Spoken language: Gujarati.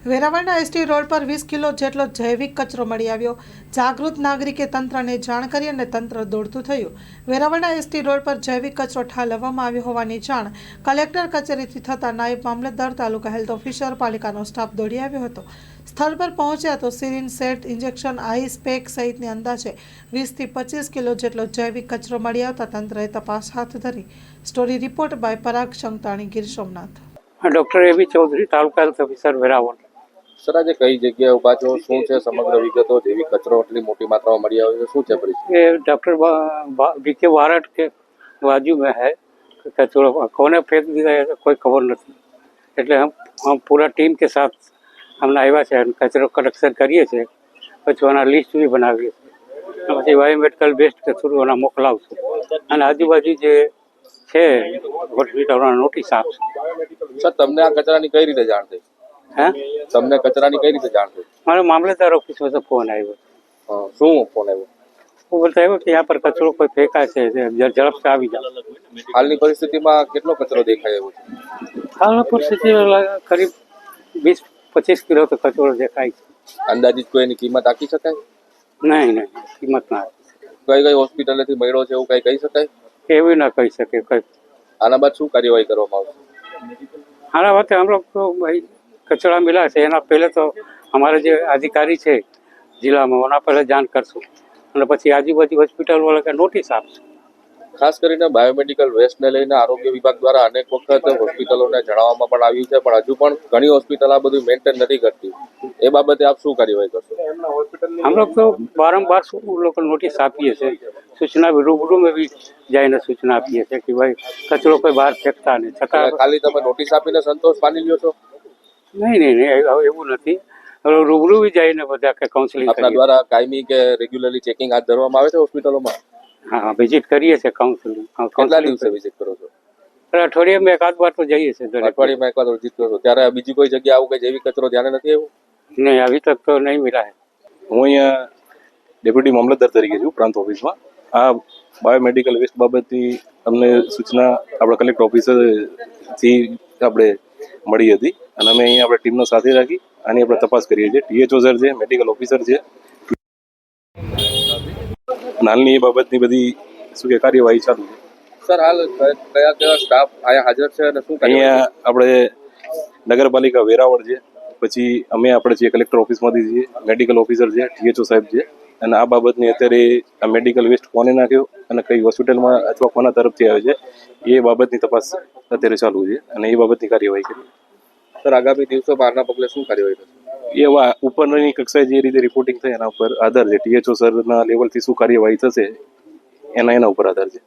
વેરાવળના એસટી રોડ પર 20 કિલો જેટલો જૈવિક કચરો મળી આવ્યો। જાગૃત નાગરિકે તંત્રને જાણ કરી અને તંત્ર દોડતું થયું। વેરાવળના એસટી રોડ પર જૈવિક કચરો ઠાલવવામાં આવ્યો હોવાની જાણ કલેક્ટર કચેરીથી થતાં નાયબ મામલતદાર, તાલુકા હેલ્થ ઓફિસર, પાલિકાનો સ્ટાફ દોડી આવ્યો હતો। સ્થળ પર પહોંચ્યા તો સિરિન સેટ, ઇન્જેક્શન, આઈસ પેક સહિતની અંદાજે 20 થી 25 કિલો જેટલો જૈવિક કચરો મળી આવતા તંત્રએ તપાસ હાથ ધરી। Story report by Parag Shanktani, Gir Somnath. Doctor AB Chaudhary, taluka health officer, Veraval. Sir, આજે કઈ જગ્યાએ ઉભા છો, શું છે સમગ્ર વિગતો? જૈવિક કચરો આટલી મોટી માત્રામાં મળી આવ્યો છે, શું છે પરિસ્થિતિ? ये डॉक्टर बीके वारट के बाजू में है कचरा, कोने फेंक दिया है कोई खबर नहीं। એટલે हम पूरा टीम के साथ हमने આવ્યા છે, કચરો કલેક્શન કરીએ છીએ, પછી એના લિસ્ટ બી બનાવીએ છીએ, પછી બાયોમેડિકલ વેસ્ટ કચરો એના મોકલાવશું અને આજુબાજુ જે છે હોસ્પિટલના નોટિસ આપશું। સર, તમને આ કચરાની કઈ રીતે જાણ થઈ? હે, તમને કચરાની કઈ રીતે જાણ થઈ? મારે મામલતદાર ઓફિસમાં તો ફોન આવ્યો। શું ફોન આવ્યો? वो बताया कि यहाँ पर कचरो कोई फेंका है, झड़प से આવી જાઓ। હાલની પરિસ્થિતિમાં કેટલો કચરો દેખાય એવો છે? હાલની પરિસ્થિતિ કરીબ 20-25 કિલો તો કચરો દેખાય છે। અંદાજિત કોઈ એની કિંમત આંકી શકાય? નહીં, કિંમત ના કઈ કઈ હોસ્પિટલેથી મળ્યો છે એવું કઈ કહી શકાય? એવી ના કહી શકે કઈ। આના બાદ શું કાર્યવાહી કરવામાં આવશે? हालांकि बात हम लोग तो भाई कचरा मिला है ना, पहले तो हमारे जो अधिकारी है जिला में वहाँ पहले जान करशू અને પછી આજુબાજુ હોસ્પિટલ વાળા કે નોટિસ આપશું। ખાસ કરીને બાયોમેડિકલ વેસ્ટને લઈને આરોગ્ય વિભાગ દ્વારા અનેક વખત હોસ્પિટલોને જણાવવામાં પણ આવ્યું છે, પણ હજુ પણ ઘણી હોસ્પિટલ આ બધું મેન્ટેન નથી કરતી। એ બાબતે આપ શું કાર્યવાહી કરશો? हम लोग तो बारंबार लोग नोटिस આપીએ છીએ, सूचना भी रूबरू में भी जाइने सूचना આપીએ છીએ कि भाई कचरो कोई बहार फेंकता नहीं। छતાં ખાલી તમે નોટિસ આપીને સંતોષ માની લ્યો છો? નહીં, એવું નથી। રૂબરૂ બી જઈને બધા કે કાઉન્સેલિંગ આપના દ્વારા કાયમી કે રેગ્યુલરલી ચેકિંગ હાથ ધરવામાં આવે છે હોસ્પિટલોમાં? હા, વિઝિટ કરીએ છીએ કાઉન્સેલિંગ। કેટલા દિવસે વિઝિટ કરો છો? અઠવાડિયામાં એકાદ વાર તો જઈએ છીએ। અઠવાડિયામાં એકવાર વિઝિટ કરો છો, ત્યારે બીજી કોઈ જગ્યાએ આવું કઈ જૈવિક કચરો ધ્યાને નથી આવ્યું? નહીં, અભી તક તો નહીં મિલા है। હું અહીંયા ડેપ્યુટી મામલતદાર તરીકે છું પ્રાંત ઓફિસમાં। આ બાયોમેડિકલ વેસ્ટ બાબતની અમને સૂચના આપણા કલેક્ટર ઓફિસરથી આપણે મળી હતી અને અમે અહીંયા આપણે ટીમનો સાથે રાખી આની આપણે તપાસ કરીએ છીએ। ટીએચઓ સર છે, મેડિકલ ઓફિસર છે, હાલની એ બાબતની બધી શું કે કાર્યવાહી ચાલુ છે। સર, હાલ કયા કયા સ્ટાફ અહીંયા હાજર છે અને શું અહીંયા આપણે નગરપાલિકા વેરાવળ છે, પછી અમે આપણે છીએ કલેક્ટર ઓફિસમાંથી છીએ, મેડિકલ ઓફિસર છે, ટીએચઓ સાહેબ છે, અને આ બાબતની અત્યારે આ મેડિકલ વેસ્ટ કોને નાખ્યો અને કઈ હોસ્પિટલમાં અથવા કોના તરફથી આવે છે એ બાબતની તપાસ અત્યારે ચાલુ છે અને એ બાબતની કાર્યવાહી કરીએ। સર, આગામી દિવસોમાં આના પગલે શું કાર્યવાહી થશે? એવા ઉપરની કક્ષાએ જે રીતે રિપોર્ટિંગ થાય એના ઉપર આધાર છે। ટીએચઓ સરના લેવલથી શું કાર્યવાહી થશે એના ઉપર આધાર છે।